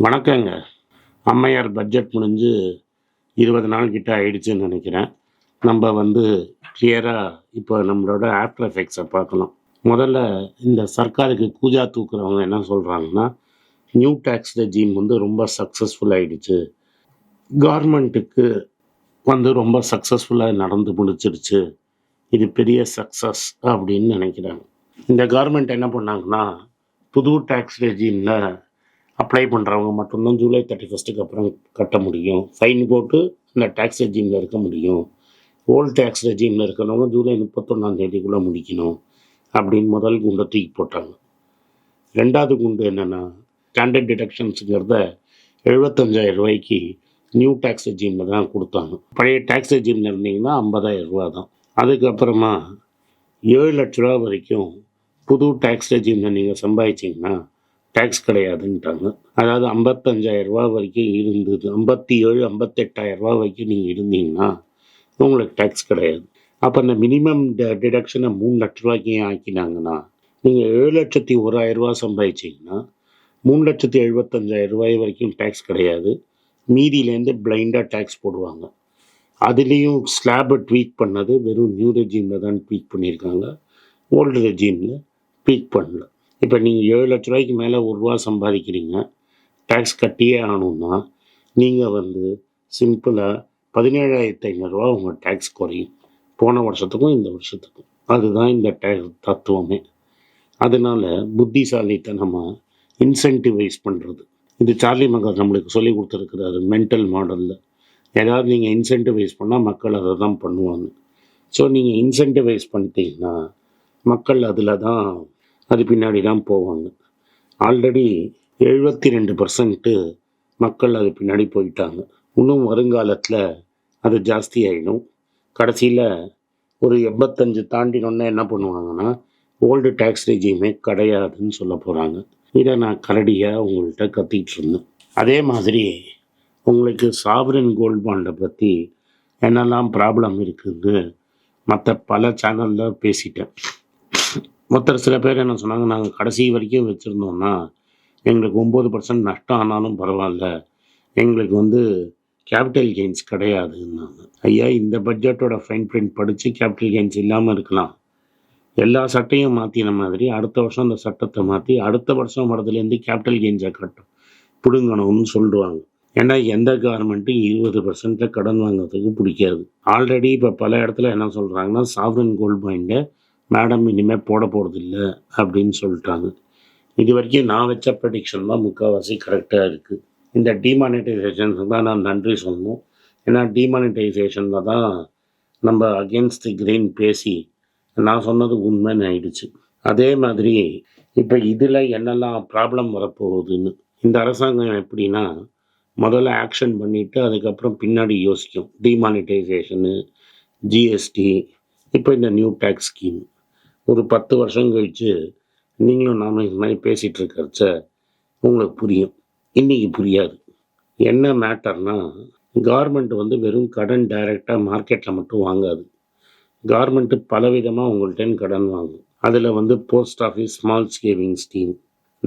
வணக்கங்க. அம்மையார் பட்ஜெட் முடிஞ்சு 20 நாள் கிட்ட ஆயிடுச்சுன்னு நினைக்கிறேன். நம்ம கிளியரா இப்போ நம்மளோட ஆஃப்டர் எஃபெக்ட்ஸை பார்க்கலாம். முதல்ல இந்த சர்க்காருக்கு கூஜா தூக்குறவங்க என்ன சொல்றாங்கன்னா, நியூ டாக்ஸ் ரெஜிம் ரொம்ப சக்ஸஸ்ஃபுல் ஆயிடுச்சு. கவர்மெண்ட்டுக்கு ரொம்ப சக்ஸஸ்ஃபுல்லா நடந்து முடிச்சிடுச்சு. இது பெரிய சக்ஸஸ் அப்படின்னு நினைக்கிறாங்க. இந்த கவர்மெண்ட் என்ன பண்ணாங்கன்னா, புது டாக்ஸ் ரெஜிம்ல அப்ளை பண்ணுறவங்க மட்டும்தான் ஜூலை 31க்கு அப்புறம் கட்ட முடியும். ஃபைன் போட்டு இந்த டேக்ஸ் ரெஜிமில் இருக்க முடியும். ஓல்டு டேக்ஸ் ரெஜிமில் இருக்கிறவங்க ஜூலை 31 முடிக்கணும் அப்படின்னு முதல் குண்டை தூக்கி போட்டாங்க. ரெண்டாவது குண்டு என்னென்னா, ஸ்டாண்டர்ட் டிடக்ஷன்ஸுங்கிறத 75,000 ரூபாய்க்கு நியூ டேக்ஸ் ரெஜிமில் தான் கொடுத்தாங்க. பழைய டேக்ஸ் ரெஜிமில் இருந்தீங்கன்னா 50,000 ரூபா தான். அதுக்கப்புறமா 7 லட்ச ரூபா வரைக்கும் புது டேக்ஸ் ரெஜிமில் நீங்கள் சம்பாதிச்சிங்கன்னா டேக்ஸ் கிடையாதுன்ட்டாங்க. அதாவது 55,000 ரூபா வரைக்கும் இருந்தது, 57,000 58,000 ரூபா வரைக்கும் நீங்கள் இருந்தீங்கன்னா உங்களுக்கு டேக்ஸ் கிடையாது. அப்போ அந்த மினிமம் டிடக்ஷனை 3 லட்ச ரூபாய்க்கு ஏன் ஆக்கினாங்கன்னா, நீங்கள் 7,01,000 ரூபா சம்பாதிச்சிங்கன்னா 3,75,000 ரூபாய் வரைக்கும் டேக்ஸ் கிடையாது. மீதியிலேருந்து பிளைண்டாக டேக்ஸ் போடுவாங்க. அதுலேயும் ஸ்லாபை ட்வீட் பண்ணது வெறும் நியூ ரெஜிமில் தான் ட்வீட் பண்ணியிருக்காங்க, ஓல்டு ரெஜிமில் ட்வீட் பண்ணல. இப்போ நீங்கள் 7 லட்ச ரூபாய்க்கு மேலே ரூபா சம்பாதிக்கிறீங்க, டேக்ஸ் கட்டியே ஆகணும்னா நீங்கள் சிம்பிளாக 17,500 ரூபா உங்கள் டேக்ஸ் குறையும், போன வருஷத்துக்கும் இந்த வருஷத்துக்கும். அதுதான் இந்த டேக்ஸ் தத்துவமே. அதனால் புத்திசாலித்தனமாக இன்சென்டிவைஸ் பண்ணுறது, இது சார்லி மக்கள் நம்மளுக்கு சொல்லி கொடுத்துருக்குறாரு மென்டல் மாடலில். ஏதாவது நீங்கள் இன்சென்டிவைஸ் பண்ணால் மக்கள் அதை தான் பண்ணுவாங்க. ஸோ நீங்கள் இன்சென்டிவைஸ் பண்ணிட்டீங்கன்னா மக்கள் அதில் தான், அது பின்னாடி தான் போவாங்க. ஆல்ரெடி 72% மக்கள் அது பின்னாடி போயிட்டாங்க. இன்னும் வருங்காலத்தில் அது ஜாஸ்தி ஆகிடும். கடைசியில் ஒரு 85 தாண்டினோன்னே என்ன பண்ணுவாங்கன்னா, ஓல்டு டேக்ஸ் ரெஜிமே கிடையாதுன்னு சொல்ல போகிறாங்க. இதை நான் கரடியாக உங்கள்கிட்ட கத்திக்கிட்டு இருந்தேன். அதே மாதிரி உங்களுக்கு சாவரின் கோல்டு பாண்டை பற்றி என்னெல்லாம் ப்ராப்ளம் இருக்குது மற்ற பல சேனலில் பேசிட்டேன். சில பேர் என்ன சொன்னாங்க, நாங்கள் கடைசி வரைக்கும் வச்சுருந்தோம்னா எங்களுக்கு 9% நஷ்டம் ஆனாலும் பரவாயில்ல, எங்களுக்கு கேபிட்டல் கெயின்ஸ் கிடையாதுன்னாங்க. ஐயா, இந்த பட்ஜெட்டோட ஃபைன் பிரிண்ட் படித்து கேபிட்டல் கெயின்ஸ் இல்லாமல் இருக்கலாம். எல்லா சட்டையும் மாற்றின மாதிரி அடுத்த வருஷம் அந்த சட்டத்தை மாற்றி அடுத்த வருஷம் வரதுலேருந்து கேபிட்டல் கெயின்ஸை பிடுங்கணும்னு சொல்லுவாங்க. ஏன்னா எந்த கவர்மெண்ட்டும் 20% கடன் வாங்குறதுக்கு பிடிக்காது. ஆல்ரெடி இப்போ பல இடத்துல என்ன சொல்கிறாங்கன்னா, சாவரின் கோல்டு பாயிண்டை மேடம் இனிமேல் போட போகிறதில்ல அப்படின்னு சொல்லிட்டாங்க. இது வரைக்கும் நான் வச்ச ப்ரெடிக்ஷன் தான் முக்கால்வாசி கரெக்டாக இருக்குது. இந்த டிமானிட்டைசேஷனுக்கு தான் நான் நன்றி சொல்லணும். ஏன்னா டிமானிட்டைசேஷனில் தான் நம்ம அகேன்ஸ்ட் தி கிரெயின் பேசி நான் சொன்னது உண்மைன்னு ஆயிடுச்சு. அதே மாதிரி இப்போ இதில் என்னெல்லாம் ப்ராப்ளம் வரப்போகுதுன்னு, இந்த அரசாங்கம் எப்படின்னா முதல்ல ஆக்ஷன் பண்ணிவிட்டு அதுக்கப்புறம் பின்னாடி யோசிக்கும். டிமானிட்டைசேஷனு, ஜிஎஸ்டி, இப்போ இந்த நியூ டேக்ஸ் ஸ்கீம். ஒரு 10 வருஷம் கழித்து நீங்களும் நானும் இது மாதிரி பேசிகிட்டு இருக்கிறச்ச உங்களுக்கு புரியும். இன்றைக்கி புரியாது. என்ன மேட்டர்னா, கவர்மெண்ட் வெறும் கடன் டைரெக்டாக மார்க்கெட்டில் மட்டும் வாங்காது. கவர்மெண்ட்டு பலவிதமாக உங்கள்கிட்ட கடன் வாங்கும். அதில் post office small saving scheme,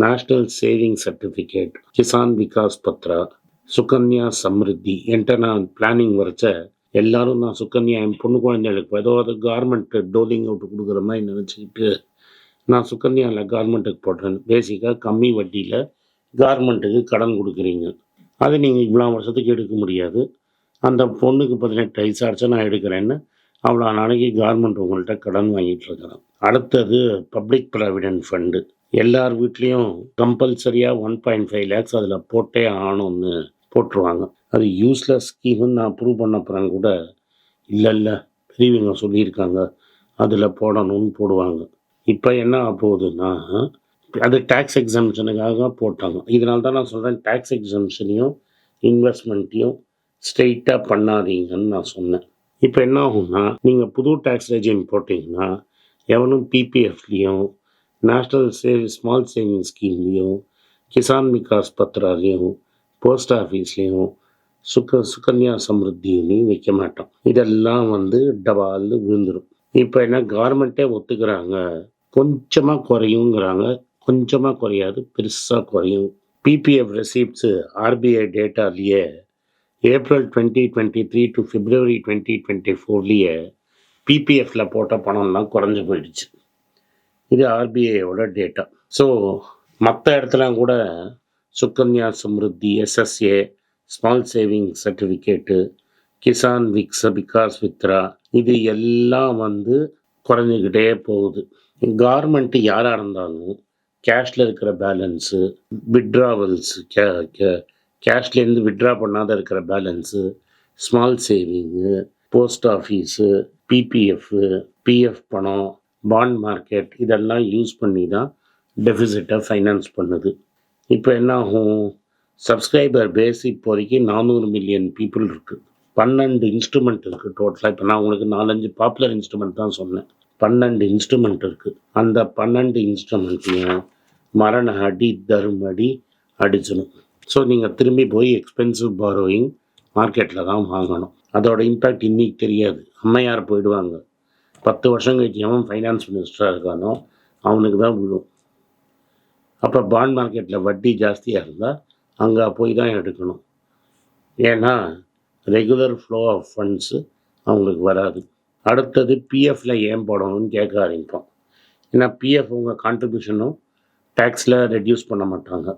national saving certificate, Kisan Vikas Patra, Sukanya Samriddhi. என்கிட்ட நான் பிளானிங் வரைச்ச எல்லாரும் நான் சுகன்யா என் பொண்ணு குழந்தைகளுக்கு ஏதோ அது கவர்மெண்ட்டு டோலிங் அவுட்டு கொடுக்குற மாதிரி நினச்சிக்கிட்டு நான் சுகன்யாவில் கவர்மெண்ட்டுக்கு போடுறேன். பேசிக்காக கம்மி வட்டியில் கவர்மெண்ட்டுக்கு கடன் கொடுக்குறீங்க. அது நீங்கள் இவ்வளோ வருஷத்துக்கு எடுக்க முடியாது. அந்த பொண்ணுக்கு 18 வயசு ஆச்சு நான் எடுக்கிறேன்னு அவ்வளோ நாளைக்கு கவர்மெண்ட் உங்கள்கிட்ட கடன் வாங்கிட்டு இருக்கிறேன். அடுத்தது பப்ளிக் ப்ராவிடென்ட் ஃபண்டு. எல்லார் வீட்லேயும் கம்பல்சரியாக 1.5 lakhs அதில் போட்டே ஆகணும்னு போட்டுருவாங்க. அது யூஸ்லெஸ் ஸ்கீம்னு நான் ப்ரூவ் பண்ண அப்புறம் கூட இல்லை பெரியவங்க சொல்லியிருக்காங்க அதில் போடணும்னு போடுவாங்க. இப்போ என்ன போகுதுன்னா, அது டேக்ஸ் எக்ஸம்ஷனுக்காக போட்டாங்க. இதனால தான் நான் சொல்கிறேன், டேக்ஸ் எக்ஸம்ஷனையும் இன்வெஸ்ட்மெண்ட்டையும் ஸ்ட்ரெயிட்டாக பண்ணாதீங்கன்னு நான் சொன்னேன். இப்போ என்ன ஆகும்னா, நீங்கள் புது டேக்ஸ் ரெஜிம் போட்டிங்கன்னா எவனும் பிபிஎஃப்லேயும் நேஷ்னல் ஸ்மால் சேவிங் ஸ்கீம்லேயும் கிசான் விகாஸ் பத்ராலையும் போஸ்ட் ஆஃபீஸ்லேயும் சுகன்யா சம்ருத்திலையும் வைக்க மாட்டோம். இதெல்லாம் டபால்னு விழுந்துடும். இப்போ என்ன கவர்மெண்ட்டே ஒத்துக்கிறாங்க, கொஞ்சமாக குறையுங்கிறாங்க. கொஞ்சமாக குறையாது, பெருசாக குறையும் பிபிஎஃப் ரெசிப்ட்ஸு ஆர்பிஐ டேட்டாலேயே ஏப்ரல் 2023 டு பிப்ரவரி 2024 பிபிஎஃப்ல போட்ட பணம்லாம் குறைஞ்சி போயிடுச்சு. இது ஆர்பிஐயோட டேட்டா. ஸோ மற்ற இடத்துல கூட Sukanya Samriddhi, SSA, small saving certificate, Kisan Vikas withdraw, இது எல்லாம் குறைஞ்சிக்கிட்டே போகுது. கவர்மெண்ட்டு யாராக இருந்தாலும் கேஷில் இருக்கிற பேலன்ஸு, விட்ராவல்ஸு, கேஷ்லேருந்து விட்ரா பண்ணாத இருக்கிற balance, small saving, post office, PPF, PF பணம், பாண்ட் மார்க்கெட், இதெல்லாம் யூஸ் பண்ணி தான் டெஃபிசிட்டை ஃபைனான்ஸ் பண்ணுது. இப்போ என்ன ஆகும்? சப்ஸ்கிரைபர் பேஸ் இப்போதைக்கு 400 மில்லியன் பீப்புள் இருக்குது. 12 இன்ஸ்ட்ருமெண்ட் இருக்குது டோட்டலாக. இப்போ நான் உங்களுக்கு 4-5 பாப்புலர் இன்ஸ்ட்ருமெண்ட் தான் சொன்னேன். 12 இன்ஸ்ட்ருமெண்ட் இருக்குது. அந்த 12 இன்ஸ்ட்ருமெண்ட்லையும் மரண அடி தருமடி அடிச்சிடும். ஸோ நீங்கள் திரும்பி போய் எக்ஸ்பென்சிவ் பாரோயிங் மார்க்கெட்டில் தான் வாங்கணும். அதோட இம்பேக்ட் இன்றைக்கி தெரியாது. அம்மையார் போயிடுவாங்க. 10 வருஷம் கழிச்சு அவன் ஃபைனான்ஸ் மினிஸ்டராக இருக்கானோ அவனுக்கு தான் விழும். அப்போ பாண்ட் மார்க்கெட்டில் வட்டி ஜாஸ்தியாக இருந்தால் அங்கே போய் தான் எடுக்கணும். ஏன்னா ரெகுலர் ஃப்ளோ ஆஃப் ஃபண்ட்ஸு அவங்களுக்கு வராது. அடுத்தது பிஎஃப்பில் ஏன் போடணும்னு கேட்க ஆரம்பிப்போம். ஏன்னா பிஎஃப் உங்கள் கான்ட்ரிபியூஷனும் டேக்ஸில் ரெடியூஸ் பண்ண மாட்டாங்க.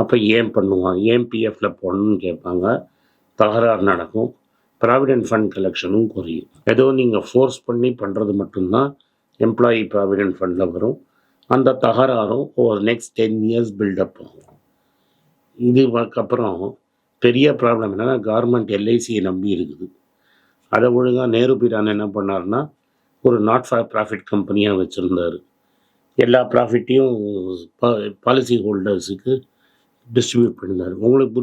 அப்போ ஏன் பண்ணுவான், ஏன் பிஎஃப்பில் போடணும்னு கேட்பாங்க. தகராறு நடக்கும். ப்ராவிடென்ட் ஃபண்ட் கலெக்ஷனும் குறையும். ஏதோ நீங்கள் ஃபோர்ஸ் பண்ணி பண்ணுறது மட்டும்தான் எம்ப்ளாயி ப்ராவிடென்ட் ஃபண்டில் வரும். அந்த தகராறும் ஒரு நெக்ஸ்ட் 10 இயர்ஸ் பில்டப் ஆகும். இதுக்கப்புறம் பெரிய ப்ராப்ளம் என்னென்னா, கவர்மெண்ட் எல்ஐசியை நம்பி இருக்குது. அதை ஒழுங்காக நேரு பிரான் என்ன பண்ணார்னா ஒரு நாட் ஃபார் ப்ராஃபிட் கம்பெனியாக வச்சுருந்தார். எல்லா ப்ராஃபிட்டையும் பாலிசி ஹோல்டர்ஸுக்கு டிஸ்ட்ரிபியூட் பண்ணினார். உங்களுக்கு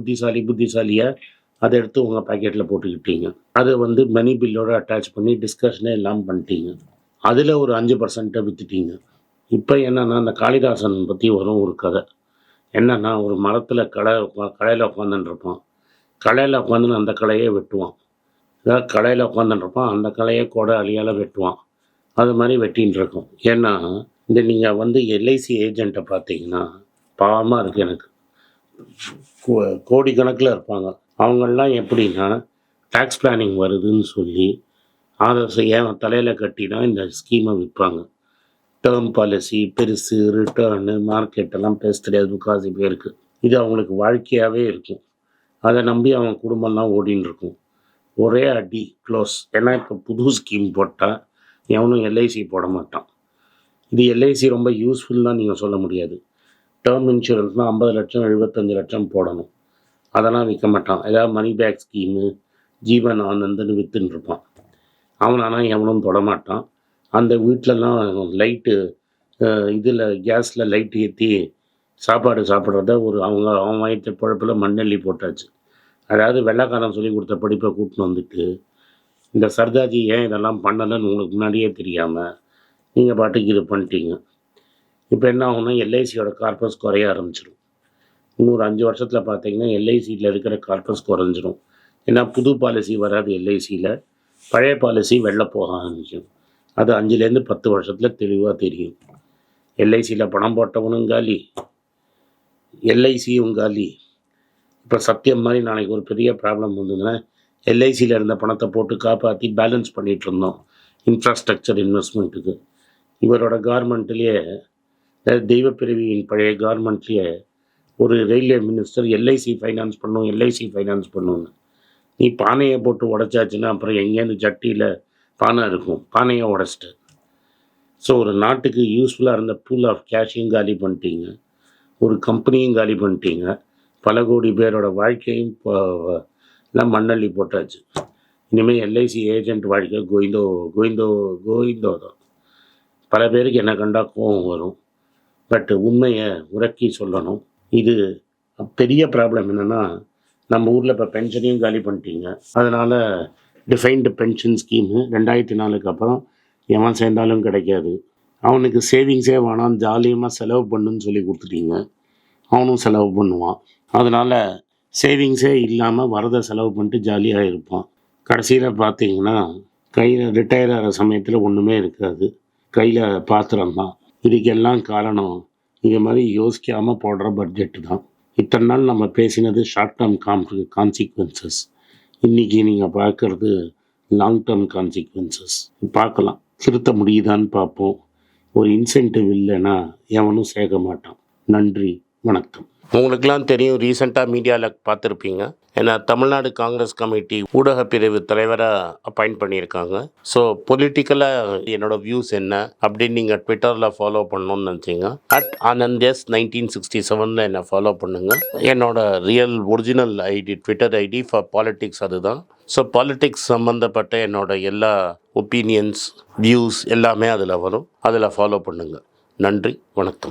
புத்திசாலியாக அதை எடுத்து உங்கள் பேக்கெட்டில் போட்டுக்கிட்டீங்க. அதை மணி பில்லோடு அட்டாச் பண்ணி டிஸ்கஷனே எல்லாம் பண்ணிட்டீங்க. அதில் ஒரு 5% விற்றுட்டீங்க. இப்போ என்னென்னா, அந்த காளிதாசன் பற்றி வரும் ஒரு கதை. என்னென்னா, ஒரு மரத்தில் கடையில் உட்காந்துருப்பான். கடையில் உட்காந்துன்னு அந்த கலையை வெட்டுவான். ஏதாவது கடையில் உட்காந்துருப்பான், அந்த கலையை கொடை அழியால் வெட்டுவான். அது மாதிரி வெட்டின்னு இருக்கும். ஏன்னா நீங்கள் எல்ஐசி ஏஜெண்ட்டை பார்த்தீங்கன்னா பாவமாக இருக்குது எனக்கு. கோடிக்கணக்கில் இருப்பாங்க. அவங்கெல்லாம் எப்படின்னா டேக்ஸ் பிளானிங் வருதுன்னு சொல்லி அதை ஏன் தலையில் கட்டி தான் இந்த ஸ்கீமை விற்பாங்க. டேர்ம் பாலிசி பெருசு, ரிட்டர்னு, மார்க்கெட்டெல்லாம் பேச தெரியாது முக்காசி பேருக்கு. இது அவங்களுக்கு வாழ்க்கையாகவே இருக்கும். அதை நம்பி அவங்க குடும்பம்லாம் ஓடின்னு இருக்கும். ஒரே அடி க்ளோஸ். ஏன்னா இப்போ புது ஸ்கீம் போட்டால் எவனும் எல்ஐசி போட மாட்டான். இது எல்ஐசி ரொம்ப யூஸ்ஃபுல் தான் நீங்கள் சொல்ல முடியாது. டேர்ம் இன்சூரன்ஸ்னால் 50 லட்சம் 75 லட்சம் போடணும். அதெல்லாம் விற்க மாட்டான். ஏதாவது மணி பேக் ஸ்கீமு, ஜீவன் ஆனந்துன்னு விற்றுன்னு இருப்பான். அவனானால் எவனும் தொடமாட்டான். அந்த வீட்டிலலாம் லைட்டு இதில் கேஸில் லைட்டு ஏற்றி சாப்பாடு சாப்பிட்றத அவன் வயிற்று பழப்பில் மண்ணெல்லி போட்டாச்சு. அதாவது வெள்ளைக்காரன் சொல்லி கொடுத்த படிப்பை கூட்டின்னு வந்துட்டு இந்த சர்தாஜி ஏன் இதெல்லாம் பண்ணலைன்னு உங்களுக்கு முன்னாடியே தெரியாமல் நீங்கள் பாட்டுக்கு இது பண்ணிட்டீங்க. இப்போ என்ன ஆகும்னா, எல்ஐசியோட கார்பஸ் குறைய ஆரம்பிச்சிடும். இன்னொரு 5 வருஷத்தில் பார்த்தீங்கன்னா எல்ஐசியில் இருக்கிற கார்பஸ் குறைஞ்சிரும். ஏன்னா புது பாலிசி வராது எல்ஐசியில், பழைய பாலிசி வெளில போக ஆரம்பிக்கும். அது 5லேருந்து 10 வருஷத்தில் தெளிவாக தெரியும். எல்ஐசியில் பணம் போட்டவனும் காலி, எல்ஐசியும் காலி. இப்போ சத்தியம் மாதிரி நாளைக்கு ஒரு பெரிய ப்ராப்ளம் வந்ததுன்னா, எல்ஐசியில் இருந்த பணத்தை போட்டு காப்பாற்றி பேலன்ஸ் பண்ணிகிட்டு இருந்தோம் இன்ஃப்ராஸ்ட்ரக்சர் இன்வெஸ்ட்மெண்ட்டுக்கு. இவரோட கவர்மெண்ட்லேயே, தெய்வப்பிரவியின் பழைய கவர்மெண்ட்லேயே ஒரு ரயில்வே மினிஸ்டர் எல்ஐசி ஃபைனான்ஸ் பண்ணணும்னு. நீ பானையை போட்டு உடச்சாச்சுன்னா அப்புறம் எங்கேருந்து ஜட்டியில் பானை இருக்கும், பானையை உடச்சிட்டு. ஸோ ஒரு நாட்டுக்கு யூஸ்ஃபுல்லாக இருந்த பூல் ஆஃப் கேஷையும் காலி பண்ணிட்டீங்க, ஒரு கம்பெனியும் காலி பண்ணிட்டீங்க, பல கோடி பேரோட வாழ்க்கையும் எல்லாம் மண்ணள்ளி போட்டாச்சு. இனிமேல் எல்ஐசி ஏஜென்ட் வாழ்க்கை கோவிந்தோ தான். பல பேருக்கு என்ன கண்டா கோபம் வரும். பட் உண்மையை உறக்கி சொல்லணும். இது பெரிய ப்ராப்ளம் என்னென்னா, நம்ம ஊரில் இப்போ பென்ஷனையும் காலி பண்ணிட்டீங்க. அதனால் டிஃபைன்டு பென்ஷன் ஸ்கீமு 2004க்கு அப்புறம் எவன் சேர்ந்தாலும் கிடைக்காது. அவனுக்கு சேவிங்ஸே வேணாம், ஜாலியமாக செலவு பண்ணுன்னு சொல்லி கொடுத்துட்டீங்க. அவனும் செலவு பண்ணுவான். அதனால் சேவிங்ஸே இல்லாமல் வரதை செலவு பண்ணிட்டு ஜாலியாக இருப்பான். கடைசியில் பார்த்தீங்கன்னா கையில் ரிட்டையர் ஆகிற சமயத்தில் ஒன்றுமே இருக்காது, கையில் பாத்திரம் தான். இதுக்கெல்லாம் காரணம் இது மாதிரி யோசிக்காமல் போடுற பட்ஜெட்டு தான். இத்தனை நாள் நம்ம பேசினது ஷார்ட் டேர்ம் கான்சிக்வன்சஸ். இன்றைக்கி நீங்கள் பார்க்குறது லாங் டேர்ம் கான்சிக்வன்சஸ். பார்க்கலாம், திருத்த முடியுதான்னு பார்ப்போம். ஒரு இன்சென்டிவ் இல்லைன்னா எவனும் சேர்க்க மாட்டான். நன்றி, வணக்கம். உங்களுக்கெல்லாம் தெரியும், ரீசெண்டாக மீடியாவில் பார்த்துருப்பீங்க, ஏன்னா தமிழ்நாடு காங்கிரஸ் கமிட்டி ஊடக பிரிவு தலைவராக அப்பாயிண்ட் பண்ணியிருக்காங்க. ஸோ பொலிட்டிக்கலாக என்னோட வியூஸ் என்ன அப்படின்னு நீங்கள் ட்விட்டரில் ஃபாலோ பண்ணணும்னு நினச்சிங்க, @AnandS1967 என்னை ஃபாலோ பண்ணுங்கள். என்னோட real original ID, Twitter ID for politics அதுதான். ஸோ பாலிட்டிக்ஸ் சம்மந்தப்பட்ட என்னோட எல்லா ஒப்பீனியன்ஸ், வியூஸ் எல்லாமே அதில் வரும். அதில் ஃபாலோ பண்ணுங்கள். நன்றி, வணக்கம்.